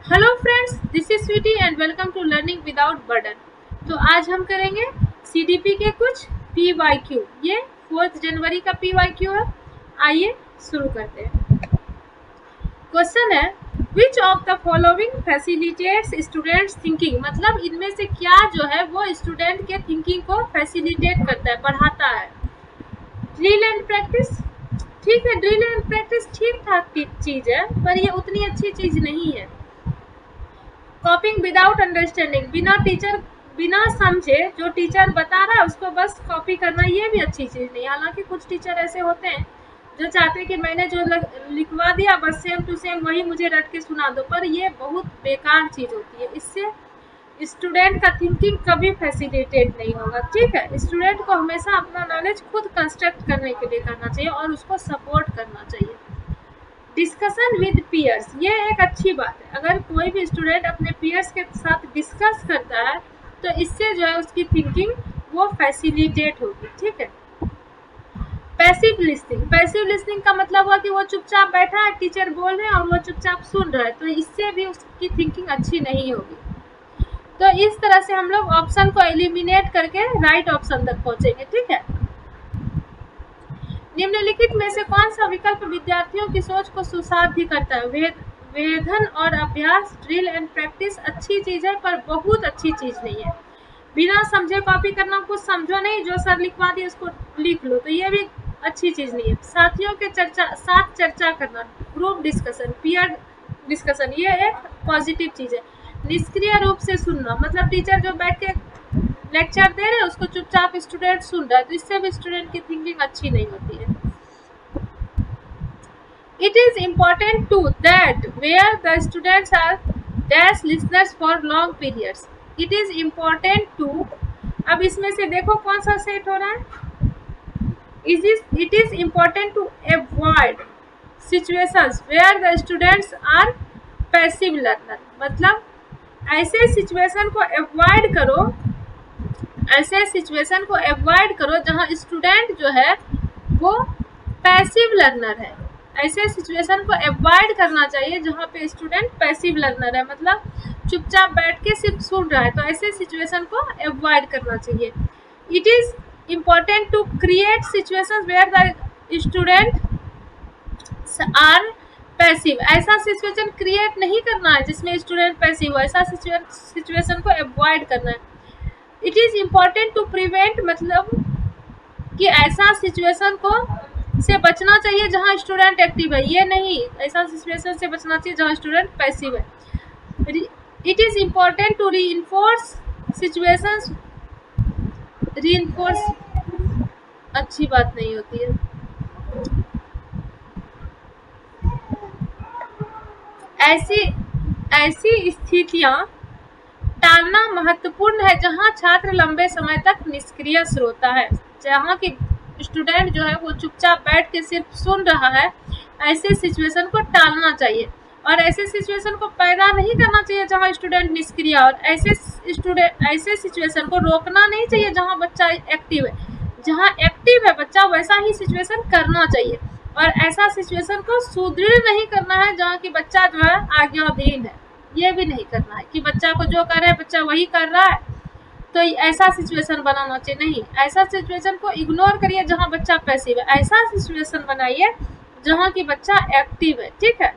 Hello friends, this is Sweety and welcome to learning without burden. तो आज हम करेंगे सीडीपी के कुछ पीवाईक्यू। ये 4 जनवरी का पीवाईक्यू है। आइए शुरू करते हैं। क्वेश्चन है, which of the following facilitates students thinking. मतलब इनमें से क्या जो है वो स्टूडेंट के थिंकिंग को फैसिलिटेट करता है, बढ़ाता है। ड्रिल एंड प्रैक्टिस, ठीक है, ड्रिल एंड प्रैक्टिस ठीक ठाक चीज है, पर ये उतनी अच्छी चीज नहीं है। कॉपिंग विदाउट अंडरस्टैंडिंग, बिना समझे जो टीचर बता रहा है उसको बस कॉपी करना, ये भी अच्छी चीज़ नहीं। हालांकि कुछ टीचर ऐसे होते हैं जो चाहते हैं कि मैंने जो लिखवा दिया बस सेम टू सेम वही मुझे रट के सुना दो, पर ये बहुत बेकार चीज़ होती है। इससे स्टूडेंट का थिंकिंग कभी फैसिलिटेट नहीं होगा। ठीक है, स्टूडेंट को हमेशा अपना नॉलेज खुद कंस्ट्रक्ट करने के लिए करना चाहिए और उसको सपोर्ट करना चाहिए। डिस्कशन विद पीयर्स, ये एक अच्छी बात है। अगर कोई भी स्टूडेंट अपने पीयर्स के साथ डिस्कस करता है तो इससे जो है उसकी थिंकिंग वो फैसिलिटेट होगी। ठीक है। पैसिव लिसनिंग का मतलब हुआ कि वो चुपचाप बैठा है, टीचर बोल रहे हैं और वो चुपचाप सुन रहा है, तो इससे भी उसकी थिंकिंग अच्छी नहीं होगी। तो इस तरह से हम लोग ऑप्शन को एलिमिनेट करके राइट ऑप्शन तक पहुंचेंगे। ठीक है। निम्नलिखित में से कौन सा विकल्प विद्यार्थियों की सोच को सुसाध्य करता है। वेधन और अभ्यास, ड्रिल एंड प्रैक्टिस अच्छी चीज है पर बहुत अच्छी चीज नहीं है। बिना समझे कॉपी करना, कुछ समझो नहीं, जो सर लिखवा दिए उसको लिख लो, तो ये भी अच्छी चीज नहीं है। साथियों के साथ चर्चा करना, ग्रुप डिस्कशन, पीयर डिस्कशन, ये एक पॉजिटिव चीज है। निष्क्रिय रूप से सुनना, मतलब टीचर जो बैठ के लेक्चर दे रहे हैं उसको चुपचाप स्टूडेंट सुन रहा है, तो इससे भी स्टूडेंट की थिंकिंग अच्छी नहीं होती है। It is important to that where the students are dash listeners for long periods. It is important to, अब इसमें से देखो कौन सा सेट हो रहा है। It is important to avoid situations where the students are passive learner, मतलब ऐसे सिचुएशन को अवॉइड करो, ऐसे सिचुएशन को अवॉइड करो जहां स्टूडेंट जो है वो पैसिव लर्नर है। ऐसे सिचुएशन को अवॉइड करना चाहिए जहां पे स्टूडेंट पैसिव लर्नर है, मतलब चुपचाप बैठ के सिर्फ सुन रहा है, तो ऐसे सिचुएशन को अवॉइड करना चाहिए। It is important to create situations where the student are passive. ऐसा सिचुएशन क्रिएट नहीं करना है जिसमें स्टूडेंट पैसिव हो, ऐसा सिचुएशन को अवॉइड करना है। It is important to prevent, मतलब कि ऐसा सिचुएशन को से बचना चाहिए जहां स्टूडेंट एक्टिव है, ये नहीं, ऐसा सिचुएशन से बचना चाहिए जहां स्टूडेंट पैसिव है। It is important to reinforce situations, reinforce अच्छी बात नहीं होती है। ऐसी स्थितियां टालना महत्वपूर्ण है जहां छात्र लंबे समय तक निष्क्रिय श्रोता है, जहां की स्टूडेंट जो है वो चुपचाप बैठ के सिर्फ सुन रहा है। ऐसे सिचुएशन को टालना चाहिए और ऐसे सिचुएशन को पैदा नहीं करना चाहिए जहां स्टूडेंट निष्क्रिय, और ऐसे सिचुएशन को रोकना नहीं चाहिए जहां बच्चा एक्टिव है। जहां एक्टिव है बच्चा वैसा ही सिचुएशन करना चाहिए, और ऐसा सिचुएशन को सुदृढ़ नहीं करना है जहाँ की बच्चा जो है आज्ञाधीन है, ये भी नहीं करना है कि बच्चा को जो कर रहा है बच्चा वही कर रहा है, तो ऐसा सिचुएशन बनाना चाहिए नहीं। ऐसा सिचुएशन को इग्नोर करिए जहाँ बच्चा पैसिव है, ऐसा सिचुएशन बनाइए जहाँ की बच्चा एक्टिव है। ठीक है।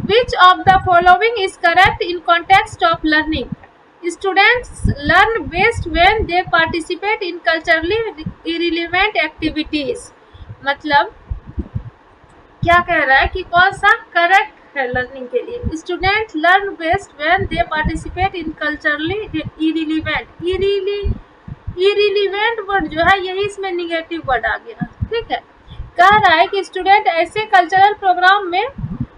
Which of the following is correct in context of learning? Students learn best when they participate in culturally irrelevant activities. मतलब क्या कह रहा है कि कौन सा करेक्ट है लर्निंग के लिए। Student learn best when they participate in culturally irrelevant. Irrelevant word जो है यही इसमें निगेटिव वर्ड आ गया। ठीक है, कह रहा है कि स्टूडेंट ऐसे कल्चरल प्रोग्राम में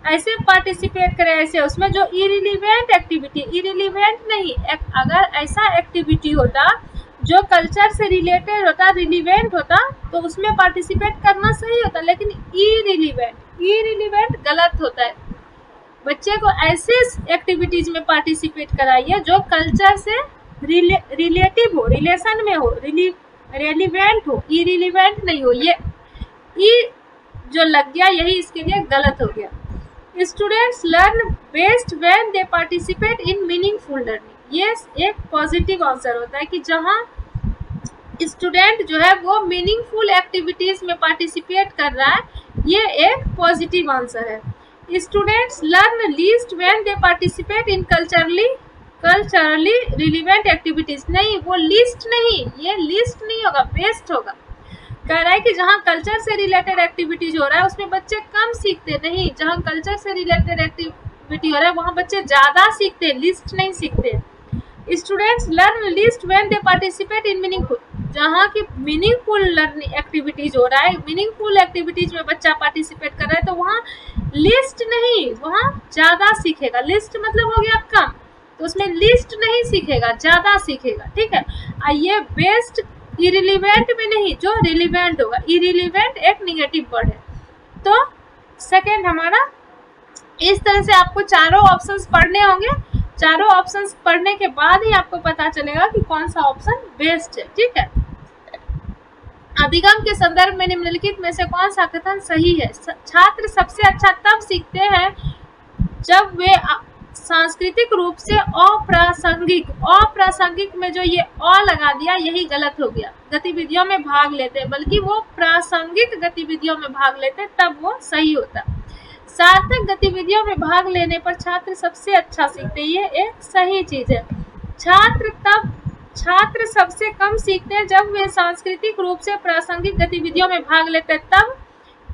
ऐसे पार्टिसिपेट करे, ऐसे उसमें जो इरिलीवेंट एक्टिविटी, इरिलीवेंट नहीं, अगर ऐसा एक्टिविटी होता जो कल्चर से रिलेटेड होता, रिलीवेंट होता, तो उसमें पार्टिसिपेट करना सही होता, लेकिन इरिलीवेंट गलत होता है। बच्चे को ऐसे एक्टिविटीज में पार्टिसिपेट कराइए जो कल्चर से रिलेटिव हो, रिलेशन में हो, रेलिवेंट हो, इरिलीवेंट नहीं हो। ये जो लग गया यही इसके लिए गलत हो गया। Students learn best when they participate in meaningful learning. ये एक पॉजिटिव आंसर होता है कि जहाँ स्टूडेंट जो है वो मीनिंगफुल एक्टिविटीज में पार्टिसिपेट कर रहा है, ये एक पॉजिटिव आंसर है। Students learn least when they participate in culturally relevant activities. नहीं, वो लिस्ट नहीं, ये लिस्ट नहीं होगा, बेस्ट होगा। कह रहा है कि जहाँ कल्चर से रिलेटेड एक्टिविटीज हो रहा है उसमें बच्चे कम सीखते नहीं, जहाँ कल्चर से रिलेटेड एक्टिविटी हो रहा है वहाँ बच्चे ज़्यादा सीखते, लिस्ट नहीं सीखते। Students learn list when they participate in meaningful. जहाँ की मीनिंगफुल लर्निंग एक्टिविटीज हो रहा है, मीनिंगफुल एक्टिविटीज में बच्चा पार्टिसिपेट कर रहा है, तो वहाँ लिस्ट नहीं, वहाँ ज़्यादा सीखेगा। लिस्ट मतलब हो गया कम, तो उसमें लिस्ट नहीं सीखेगा, ज़्यादा सीखेगा। ठीक है, ये बेस्ट इरिलीवेंट में नहीं, जो रिलीवेंट होगा। इरिलीवेंट एक निगेटिव वर्ड है। तो सेकेंड हमारा, इस तरह से आपको चारों ऑप्शंस पढ़ने होंगे। चारों ऑप्शंस पढ़ने के बाद ही आपको पता चलेगा कि कौन सा ऑप्शन बेस्ट है। ठीक है, अधिगम के संदर्भ में निम्नलिखित में से कौन सा कथन सही है? छात्र सबसे अच्छा तब सीखते हैं जब वे सांस्कृतिक रूप से अप्रासंगिक में जो ये अ लगा दिया, यही गलत हो गया। गतिविधियों में भाग लेते, बल्कि वो प्रासंगिक गतिविधियों में भाग लेते, तब वो सही होता। सार्थक गतिविधियों में भाग लेने पर छात्र सबसे अच्छा सीखते, ये एक सही चीज है। छात्र सबसे कम सीखते हैं जब वे सांस्कृतिक रूप से प्रासंगिक गतिविधियों में भाग लेते हैं, तब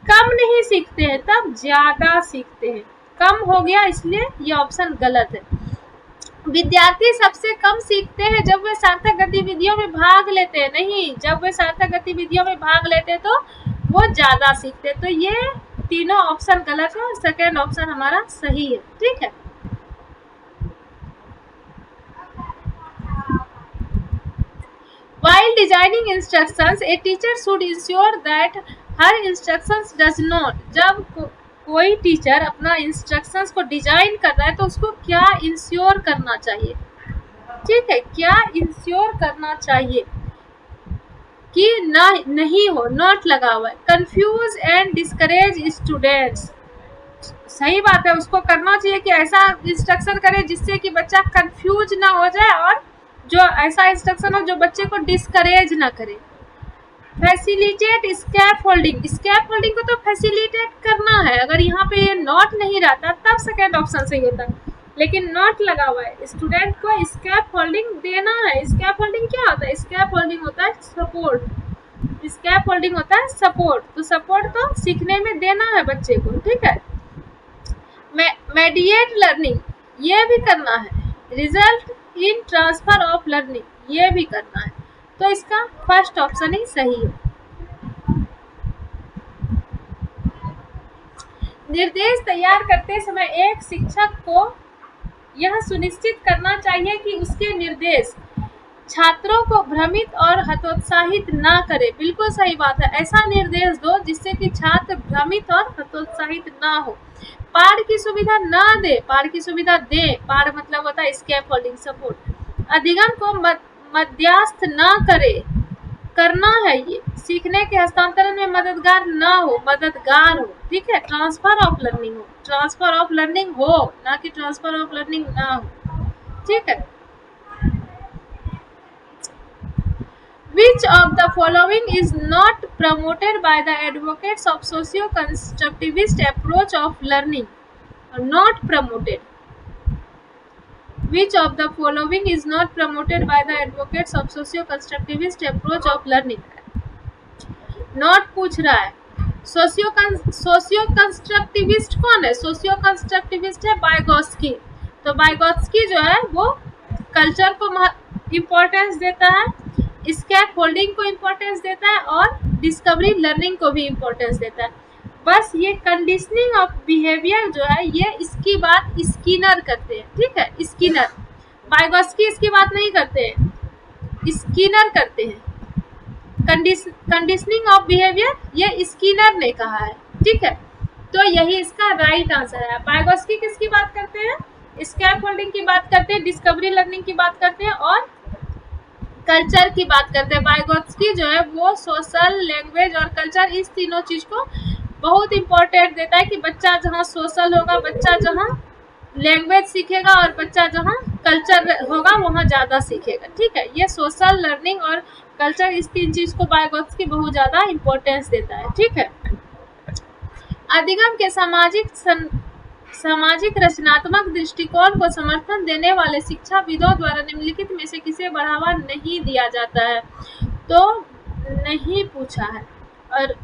कम नहीं सीखते हैं, तब ज्यादा सीखते हैं। कम हो गया, इसलिए ये ऑप्शन गलत है। विद्यार्थी सबसे कम सीखते हैं जब वे सार्थक गतिविधियों में भाग लेते हैं। नहीं, जब वे सार्थक गतिविधियों में भाग लेते हैं तो वो ज्यादा सीखते हैं। तो ये तीनों ऑप्शन गलत है और सेकेंड ऑप्शन हमारा सही है। ठीक है, While designing instructions, a teacher should ensure that her instructions does not। जब कोई टीचर अपना इंस्ट्रक्शंस को डिजाइन कर रहा है तो उसको क्या इंश्योर करना चाहिए? ठीक है, क्या इंश्योर करना चाहिए कि नहीं हो, नॉट लगा हुआ है। Confuse and discourage students. सही बात है, उसको करना चाहिए कि ऐसा इंस्ट्रक्शन करे जिससे कि बच्चा कंफ्यूज ना हो जाए, और जो ऐसा इंस्ट्रक्शन हो जो बच्चे को डिस्करेज ना करे। Facilitate scaffolding. स्कैफोल्डिंग को तो फैसिलिटेट करना है। अगर यहाँ पे ये नॉट नहीं रहता तब सेकेंड ऑप्शन सही होता, लेकिन नॉट लगा हुआ है। स्टूडेंट को स्कैफोल्डिंग देना है। स्कैफोल्डिंग क्या होता है? स्कैफोल्डिंग होता है सपोर्ट। स्कैफोल्डिंग होता है सपोर्ट, तो सपोर्ट तो सीखने में देना है बच्चे को। ठीक है, मेडिएट लर्निंग, ये भी करना है। Result in transfer of learning, ये भी करना है। तो इसका फर्स्ट ऑप्शन ही सही है। निर्देश तैयार करते समय एक शिक्षक को यह सुनिश्चित करना चाहिए कि उसके निर्देश छात्रों को भ्रमित और हतोत्साहित ना करे। बिल्कुल सही बात है, ऐसा निर्देश दो जिससे कि छात्र भ्रमित और हतोत्साहित ना हो। पार की सुविधा ना दे, पार की सुविधा दे। पार मतलब होता है स्कैफोल्डिंग, सपोर्ट। अधिगम को मध्यस्थ ना करे, करना है ये। सीखने के हस्तांतरण में मददगार ना हो, मददगार हो। ठीक है, ट्रांसफर ऑफ लर्निंग हो, ट्रांसफर ऑफ लर्निंग हो, ना कि ट्रांसफर ऑफ लर्निंग ना हो। ठीक है, Which of the following is not promoted by the advocates of socio-constructivist approach of learning? Not promoted. Which of the following is not promoted by the advocates of socio-constructivist approach of learning? Not पूछ रहा है। Socio constructivist कौन है? Socio constructivist है Vygotsky. तो Vygotsky जो है वो कल्चर को इम्पोर्टेंस देता है, स्कैफोल्डिंग को इम्पोर्टेंस देता है और डिस्कवरी लर्निंग को भी इम्पोर्टेंस देता है। बस ये कंडीशनिंग ऑफ बिहेवियर जो है ये इसकी बात स्किनर करते हैं। ठीक है, स्किनर, वाइगोत्स्की इसकी बात नहीं करते हैं, स्किनर करते हैं। कंडीशनिंग ऑफ बिहेवियर ये स्किनर ने कहा है। ठीक है, तो यही इसका राइट आंसर है। वाइगोत्स्की किसकी बात करते हैं? स्कैफोल्डिंग की बात करते हैं, डिस्कवरी लर्निंग की बात करते हैं और कल्चर की बात करते हैं। वाइगोत्स्की जो है वो सोशल, लैंग्वेज और कल्चर, इस तीनों चीज को बहुत इंपॉर्टेंट देता है कि बच्चा जहाँ सोशल होगा, बच्चा जहाँ लैंग्वेज सीखेगा और बच्चा जहाँ कल्चर होगा वहाँ ज़्यादा सीखेगा। ठीक है, ये सोशल लर्निंग और कल्चर, इस 3 चीज़ को वाइगोत्स्की बहुत ज़्यादा इम्पोर्टेंस देता है। ठीक है, अधिगम के सामाजिक रचनात्मक दृष्टिकोण को समर्थन देने वाले शिक्षाविदों द्वारा निम्नलिखित में से किसे बढ़ावा नहीं दिया जाता है? तो नहीं पूछा है। और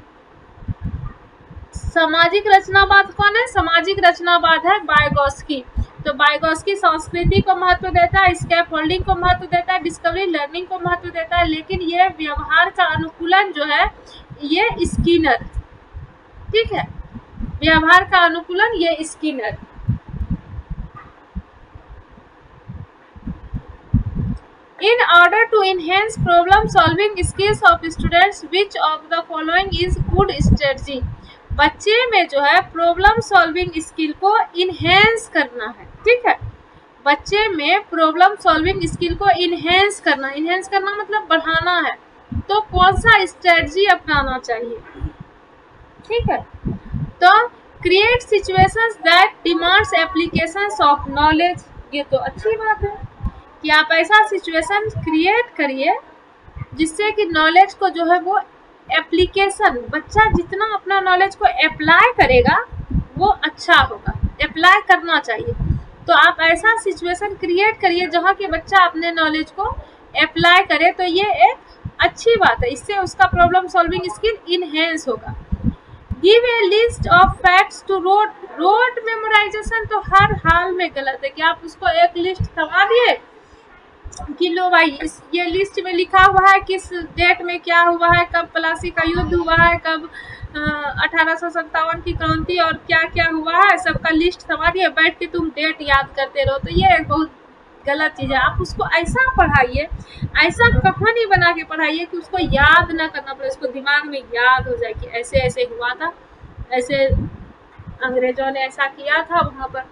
सामाजिक रचनावाद कौन है? सामाजिक रचनावाद है वाइगोत्स्की। तो वाइगोत्स्की संस्कृति को महत्व देता है, स्कैफोल्डिंग को महत्व देता है, डिस्कवरी लर्निंग को महत्व देता है, लेकिन ये व्यवहार का अनुकूलन जो है ये स्किनर। ठीक है, व्यवहार का अनुकूलन ये Skinner. In order to enhance problem solving skills of students, which of the following is good strategy? बच्चे में जो है प्रॉब्लम सॉल्विंग स्किल को इनहेंस करना है। ठीक है, बच्चे में प्रॉब्लम सॉल्विंग स्किल को इनहेंस करना मतलब बढ़ाना है। तो कौन सा स्ट्रेटजी अपनाना चाहिए? ठीक है, तो create situations that demands applications of knowledge. ये तो अच्छी बात है कि आप ऐसा सिचुएशन क्रिएट करिए जिससे कि नॉलेज को जो है वो एप्लीकेशन, बच्चा जितना अपना नॉलेज को अप्लाई करेगा वो अच्छा होगा, अप्लाई करना चाहिए। तो आप ऐसा सिचुएशन क्रिएट करिए जहाँ कि बच्चा अपने नॉलेज को अप्लाई करे, तो ये एक अच्छी बात है, इससे उसका प्रॉब्लम सॉल्विंग स्किल इनहेंस होगा। Give a list of facts to rote memorization तो हर हाल में गलत है कि आप उसको एक लिस्ट थमा दिए कि लो भाई ये लिस्ट में लिखा हुआ है किस डेट में क्या हुआ है, कब प्लासी का युद्ध हुआ है, कब 1857 की क्रांति और क्या क्या हुआ है, सबका लिस्ट थमा दिए, बैठ के तुम डेट याद करते रहो। तो ये बहुत गलत चीज़ है। आप उसको ऐसा पढ़ाइए, ऐसा कहानी बना के पढ़ाइए कि उसको याद ना करना पड़े, उसको दिमाग में याद हो जाए कि ऐसे ऐसे हुआ था, ऐसे अंग्रेजों ने ऐसा किया था, वहाँ पर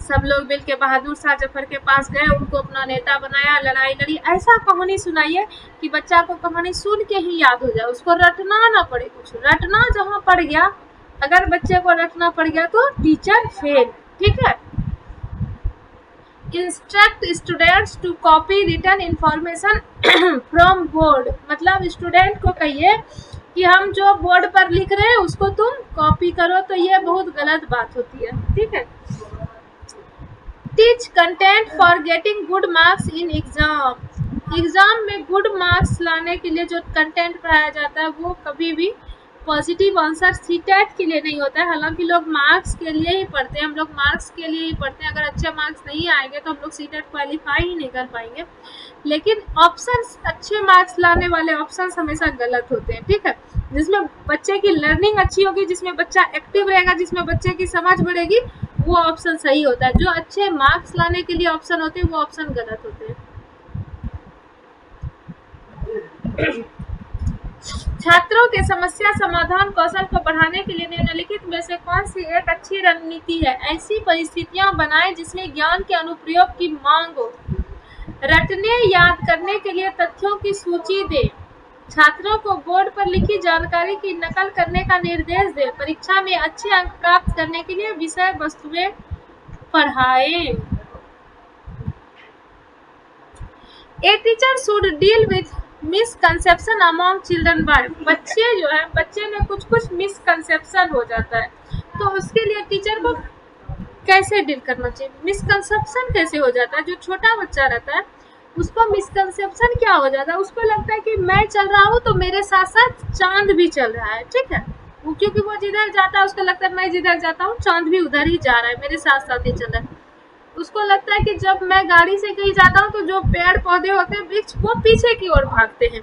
सब लोग मिल के बहादुर शाह जफर के पास गए, उनको अपना नेता बनाया, लड़ाई लड़ी। ऐसा कहानी सुनाइए कि बच्चा को कहानी सुन के ही याद हो जाए, उसको रटना ना पड़े। कुछ रटना जहाँ पड़ गया, अगर बच्चे को रटना पड़ गया तो टीचर फेल। ठीक है, instruct students to copy written information from board. मतलब स्टूडेंट को कहिए कि हम जो बोर्ड पर लिख रहे हैं उसको तुम कॉपी करो। तो ये बहुत गलत बात होती है। ठीक है, teach content for getting good marks in exam. Exam में गुड मार्क्स लाने के लिए जो कंटेंट पढ़ाया जाता है वो कभी भी पॉजिटिव आंसर सीटेट के लिए नहीं होता है। हालांकि लोग मार्क्स के लिए ही पढ़ते हैं, हम लोग मार्क्स के लिए ही पढ़ते हैं। अगर अच्छे मार्क्स नहीं आएंगे तो हम लोग सीटेट क्वालिफाई ही नहीं कर पाएंगे। लेकिन ऑप्शंस, अच्छे मार्क्स लाने वाले ऑप्शंस हमेशा गलत होते हैं। ठीक है, जिसमें बच्चे की लर्निंग अच्छी होगी, जिसमें बच्चा एक्टिव रहेगा, जिसमें बच्चे की समझ बढ़ेगी, वो ऑप्शन सही होता है। जो अच्छे मार्क्स लाने के लिए ऑप्शन होते हैं वो ऑप्शन गलत होते हैं। छात्रों के समस्या समाधान कौशल को बढ़ाने के लिए निम्नलिखित में से कौन सी एक अच्छी रणनीति है? ऐसी परिस्थितियां बनाएं जिसमें ज्ञान के अनुप्रयोग की मांग हो। रटने याद करने के लिए तथ्यों की सूची दें। छात्रों को बोर्ड पर लिखी जानकारी की नकल करने का निर्देश दें। परीक्षा में अच्छे अंक प्राप्त करने के लिए विषय वस्तुएं पढ़ाएं। A teacher should deal with misconception among children by. बच्चे जो है, बच्चे में कुछ मिसकंसेप्शन हो जाता है, तो उसके लिए टीचर को कैसे डील करना चाहिए? मिसकंसेप्शन कैसे हो जाता है? जो छोटा बच्चा रहता है उसको मिसकंसेप्शन क्या हो जाता है? उसको लगता है कि मैं चल रहा हूँ तो मेरे साथ साथ चांद भी चल रहा है। ठीक है, वो क्योंकि वो जिधर जाता है उसको लगता है मैं जिधर जाता हूँ चांद भी उधर ही जा रहा है, मेरे साथ साथ ही चल रहा है। उसको लगता है कि जब मैं गाड़ी से कहीं जाता हूँ तो जो पेड़ पौधे होते हैं वृक्ष, वो पीछे की ओर भागते हैं।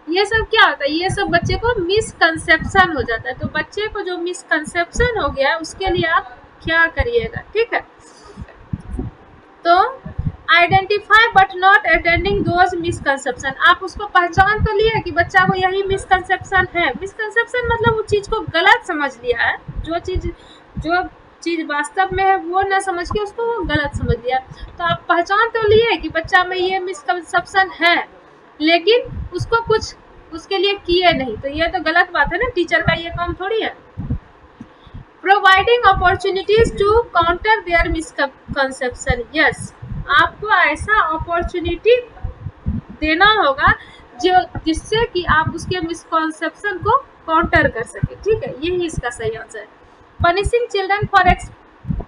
ये सब क्या होता है? ये सब बच्चे को मिसकंसेप्शन हो जाता है। तो बच्चे को जो मिसकंसेप्शन हो गया है उसके लिए आप क्या करिएगा? ठीक है, तो identify but not attending those misconception. आप उसको पहचान तो लिए कि बच्चा को यही मिसकंसेप्शन है। मिसकंसेप्शन मतलब वो चीज़ को गलत समझ लिया है, जो चीज़ वास्तव में है वो ना समझ के उसको वो गलत समझ लिया। तो आप पहचान तो लिए कि बच्चा में ये मिसकंसेप्शन है, लेकिन उसको कुछ उसके लिए किए नहीं, तो ये तो गलत बात है ना। टीचर का ये काम थोड़ी है। Providing opportunities to counter their misconception. Yes, आपको ऐसा अपॉर्चुनिटी देना होगा जो जिससे कि आप उसके मिसकंसेप्शन को काउंटर कर सके। ठीक है, यही इसका सही आंसर है। पनिशिंग चिल्ड्रन फॉर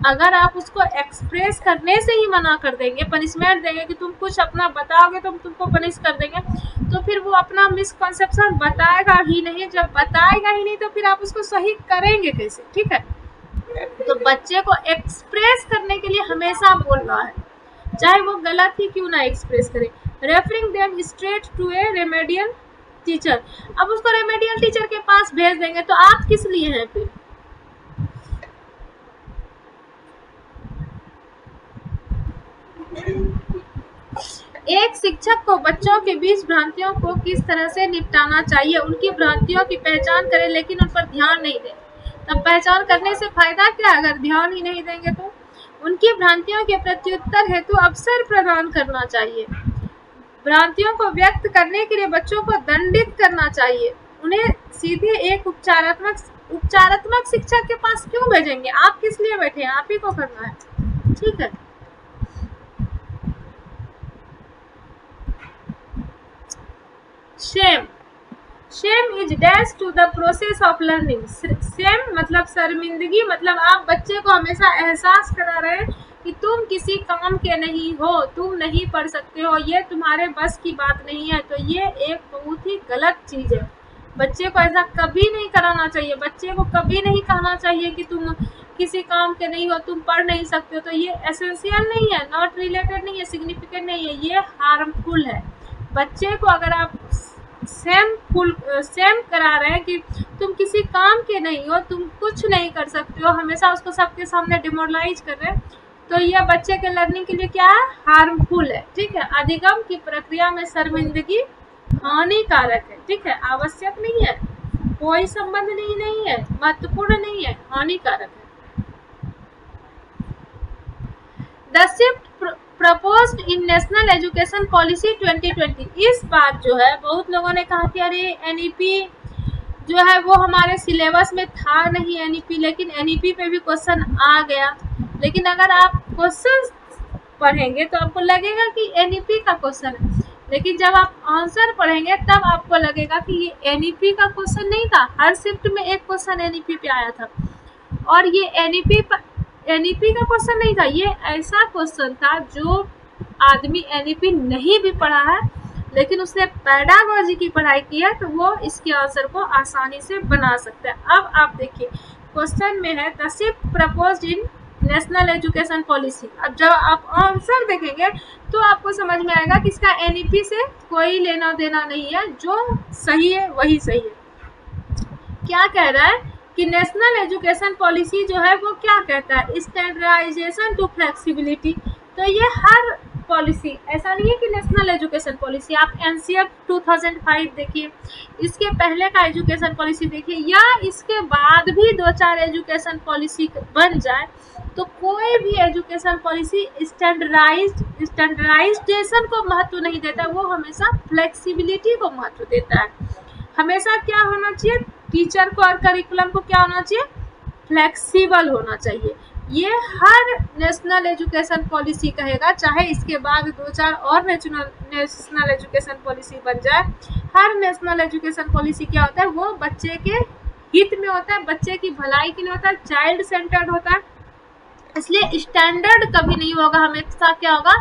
अगर आप उसको एक्सप्रेस करने से ही मना कर देंगे, पनिशमेंट देंगे कि तुम कुछ अपना बताओगे तो हम तुमको पनिश कर देंगे, तो फिर वो अपना मिसकंसेप्शन बताएगा ही नहीं। जब बताएगा ही नहीं तो फिर आप उसको सही करेंगे कैसे? ठीक है, तो बच्चे को एक्सप्रेस करने के लिए हमेशा बोलना है, चाहे वो गलत ही क्यों ना एक्सप्रेस करे। Referring them straight to a remedial teacher. अब उसको रेमेडियल टीचर के पास भेज देंगे तो आप किस लिए हैं फिर? एक शिक्षक को बच्चों के बीच भ्रांतियों को किस तरह से निपटाना चाहिए? उनकी भ्रांतियों की पहचान करें लेकिन उन पर ध्यान नहीं दें। तब पहचान करने से फायदा क्या अगर ध्यान ही नहीं देंगे तो? उनकी भ्रांतियों के प्रत्युत्तर हेतु अवसर प्रदान करना चाहिए। भ्रांतियों को व्यक्त करने के लिए बच्चों को दंडित करना चाहिए। उन्हें सीधे एक उपचारात्मक शिक्षक के पास क्यों भेजेंगे? आप किस लिए बैठे हैं? आप ही को करना है। ठीक है, shame. Shame is dash to the process of learning. Shame मतलब शर्मिंदगी, मतलब आप बच्चे को हमेशा एहसास करा रहे हैं कि तुम किसी काम के नहीं हो, तुम नहीं पढ़ सकते हो, ये तुम्हारे बस की बात नहीं है। तो ये एक बहुत ही गलत चीज है। बच्चे को ऐसा कभी नहीं कराना चाहिए। बच्चे को कभी नहीं कहना चाहिए कि तुम किसी काम के नहीं हो, तुम पढ़ नहीं सकते हो। तो ये एसेंशियल नहीं है, नॉट रिलेटेड नहीं है, सिग्निफिकेंट नहीं है, ये हार्मफुल है। बच्चे को अगर आप सेम करा रहे हैं कि तुम किसी काम के नहीं हो, तुम कुछ नहीं कर सकते हो, हमेशा उसको सबके सामने डिमोरलाइज कर रहे हैं, तो यह बच्चे के लर्निंग के लिए क्या है? हार्मफुल है। ठीक है, अधिगम की प्रक्रिया में शर्मिंदगी हानिकारक है। ठीक है, आवश्यक नहीं है, कोई संबंध नहीं है, महत्वपूर्ण नहीं है, हानिकारक है। The shift proposed in national education policy 2020। इस बार जो है बहुत लोगों ने कहा कि अरे एनईपी जो है वो हमारे सिलेबस में था नहीं एनईपी, लेकिन एनईपी पे भी क्वेश्चन आ गया। लेकिन अगर आप क्वेश्चन पढ़ेंगे तो आपको लगेगा कि एनईपी का क्वेश्चन है, लेकिन जब आप आंसर पढ़ेंगे तब आपको लगेगा कि ये एनईपी का क्वेश्चन नहीं था। हर शिफ्ट में एक क्वेश्चन एनईपी पे आया था, और ये एनईपी का क्वेश्चन नहीं था, ये ऐसा क्वेश्चन था जो आदमी एनईपी नहीं भी पढ़ा है लेकिन उसने पेडागोजी की पढ़ाई की है तो वो इसके आंसर को आसानी से बना सकता है। अब आप देखिए क्वेश्चन में है the shift proposed in national education policy. अब जब आप आंसर देखेंगे तो आपको समझ में आएगा कि इसका एनईपी से कोई लेना देना नहीं है, जो सही है वही सही है। क्या कह रहा है कि नेशनल एजुकेशन पॉलिसी जो है वो क्या कहता है? Standardization to flexibility. तो ये हर पॉलिसी, ऐसा नहीं है कि नेशनल एजुकेशन पॉलिसी, आप एनसीएफ 2005 देखिए, इसके पहले का एजुकेशन पॉलिसी देखिए, या इसके बाद भी 2-4 एजुकेशन पॉलिसी बन जाए तो कोई भी एजुकेशन पॉलिसी स्टैंडर्डाइजेशन को महत्व नहीं देता, वो हमेशा फ्लेक्सिबिलिटी को महत्व देता है। हमेशा क्या होना चाहिए? टीचर को और करिकुलम को क्या होना चाहिए? फ्लेक्सिबल होना चाहिए। ये हर नेशनल एजुकेशन पॉलिसी कहेगा, चाहे इसके बाद 2-4 और नेशनल एजुकेशन पॉलिसी बन जाए। हर नेशनल एजुकेशन पॉलिसी क्या होता है? वो बच्चे के हित में होता है, बच्चे की भलाई के लिए होता है, चाइल्ड सेंटर्ड होता है, इसलिए स्टैंडर्ड कभी नहीं होगा, हमेशा क्या होगा?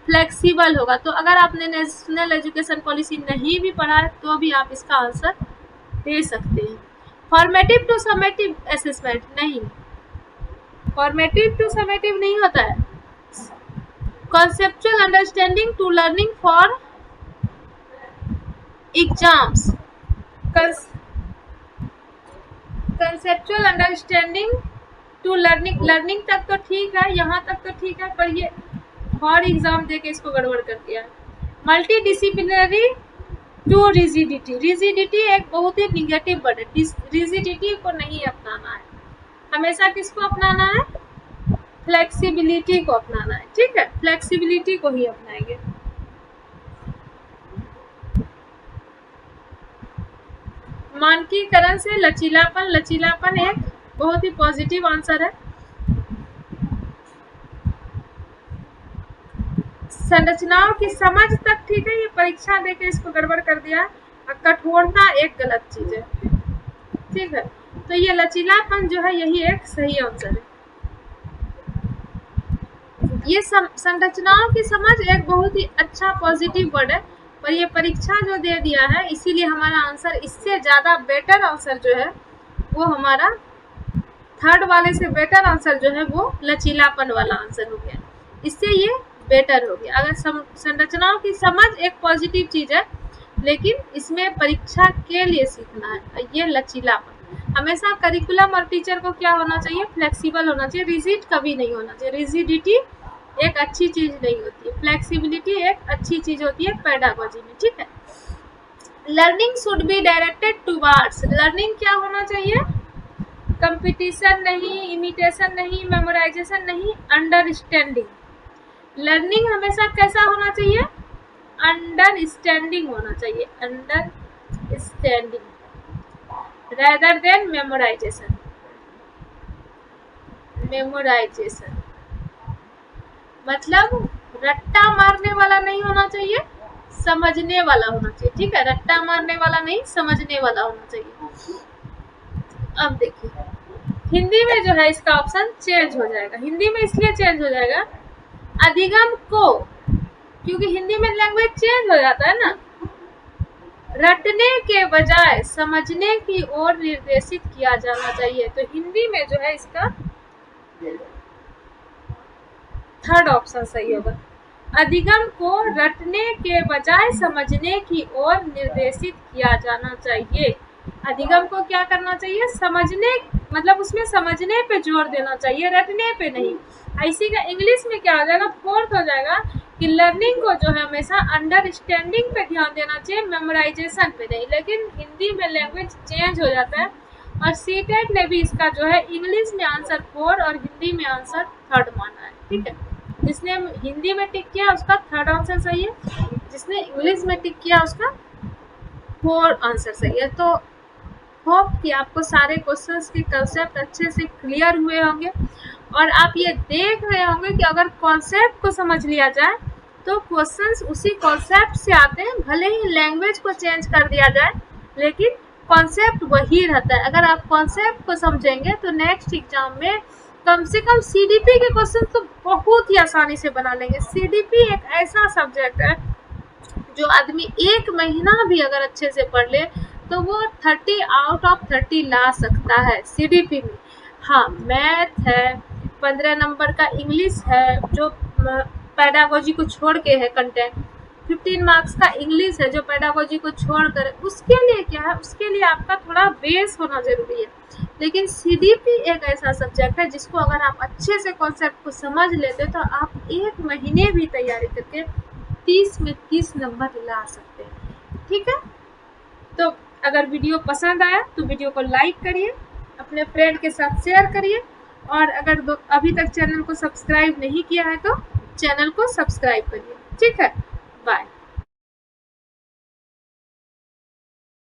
फ्लेक्सिबल होगा। तो अगर आपने नेशनल एजुकेशन पॉलिसी नहीं भी पढ़ा है तो भी आप इसका आंसर दे सकते हैं। फॉर्मेटिव टू समेटिव असेसमेंट नहीं, फॉर्मेटिव टू समेटिव नहीं होता है। Conceptual understanding to learning for exams. Conceptual understanding to learning तक तो ठीक है, यहाँ तक तो ठीक है, पर ये फॉर एग्जाम देके इसको गड़बड़ कर दिया है। Multi disciplinary to rigidity. Rigidity एक बहुत ही निगेटिव वर्ड है, रिजिडिटी को नहीं अपनाना है, हमेशा किसको अपनाना है? फ्लेक्सिबिलिटी को अपनाना है। ठीक है, फ्लेक्सिबिलिटी को ही अपनाएंगे। मानकीकरण से लचीलापन। लचीलापन एक बहुत ही पॉजिटिव आंसर है। संरचनाओं की समझ तक ठीक है, ये परीक्षा देके इसको गड़बड़ कर दिया। कठोरता एक गलत चीज है, ठीक है। तो ये लचीलापन जो है यही एक सही आंसर है। ये संरचनाओं की समझ एक बहुत ही अच्छा पॉजिटिव वर्ड है, पर ये परीक्षा जो दे दिया है इसीलिए हमारा आंसर इससे ज्यादा बेटर आंसर जो है वो हमारा थर्ड वाले से बेटर आंसर जो है वो लचीलापन वाला आंसर हो गया। इससे ये बेटर हो गया। अगर संरचनाओं की समझ एक पॉजिटिव चीज है, लेकिन इसमें परीक्षा के लिए सीखना है ये लचीलापन। हमेशा करिकुलम और टीचर को क्या होना चाहिए, फ्लेक्सिबल होना चाहिए, रिजिड कभी नहीं होना चाहिए। रिजिडिटी एक अच्छी चीज नहीं होती है, फ्लेक्सिबिलिटी एक अच्छी चीज होती है पेडागोजी में, ठीक है। Learning should be directed towards, learning क्या होना चाहिए, कंपटीशन नहीं, इमिटेशन नहीं, मेमोराइजेशन नहीं, अंडरस्टैंडिंग। लर्निंग हमेशा कैसा होना चाहिए, अंडरस्टैंडिंग होना चाहिए, understanding rather than memorization। Memorisation मतलब रट्टा मारने वाला नहीं होना चाहिए, समझने वाला होना चाहिए, ठीक है। रट्टा मारने वाला नहीं, समझने वाला होना चाहिए। अब देखिए हिंदी में जो है इसका ऑप्शन चेंज हो जाएगा। हिंदी में इसलिए चेंज हो जाएगा, अधिगम को, क्योंकि हिंदी में लैंग्वेज चेंज हो जाता है ना, रटने के बजाय समझने की ओर निर्देशित किया जाना चाहिए। तो हिंदी में जो है इसका थर्ड ऑप्शन सही होगा। अधिगम को रटने के बजाय समझने की ओर निर्देशित किया जाना चाहिए। अधिगम को क्या करना चाहिए, समझने, मतलब उसमें समझने पे जोर देना चाहिए, रटने पे नहीं। इसी का इंग्लिश में क्या हो जाएगा, फोर्थ हो जाएगा कि लर्निंग को जो है हमेशा अंडरस्टैंडिंग पे ध्यान देना चाहिए, मेमोराइजेशन पे नहीं। लेकिन हिंदी में लैंग्वेज चेंज हो जाता है, और सीटेट ने भी इसका जो है इंग्लिश में आंसर 4 और हिंदी में आंसर 3 माना है, ठीक है। जिसने हिंदी में टिक किया उसका 3 आंसर सही है, जिसने इंग्लिश में टिक किया उसका 4 आंसर सही है। तो होप कि आपको सारे क्वेश्चंस के कंसेप्ट अच्छे से क्लियर हुए होंगे, और आप ये देख रहे होंगे कि अगर कॉन्सेप्ट को समझ लिया जाए तो क्वेश्चंस उसी कॉन्सेप्ट से आते हैं। भले ही लैंग्वेज को चेंज कर दिया जाए, लेकिन कॉन्सेप्ट वही रहता है। अगर आप कॉन्सेप्ट को समझेंगे तो नेक्स्ट एग्जाम में कम से कम सीडीपी के क्वेश्चन तो बहुत ही आसानी से बना लेंगे। सीडीपी एक ऐसा सब्जेक्ट है जो आदमी 1 महीना भी अगर अच्छे से पढ़ ले तो वो 30 आउट ऑफ 30 ला सकता है सीडीपी में। हाँ, मैथ है, 15 नंबर का इंग्लिश है जो पेडागोजी को छोड़ के है कंटेंट, 15 मार्क्स का इंग्लिश है जो पेडागोजी को छोड़कर, उसके लिए क्या है, उसके लिए आपका थोड़ा बेस होना जरूरी है। लेकिन सीडीपी एक ऐसा सब्जेक्ट है जिसको अगर आप अच्छे से कॉन्सेप्ट को समझ लेते तो आप 1 महीने भी तैयारी करके 30 में 30 नंबर ला सकते हैं, ठीक है। तो अगर वीडियो पसंद आया तो वीडियो को लाइक करिए, अपने फ्रेंड के साथ शेयर करिए, और अगर अभी तक चैनल को सब्सक्राइब नहीं किया है तो चैनल को सब्सक्राइब करिए, ठीक है। बाय।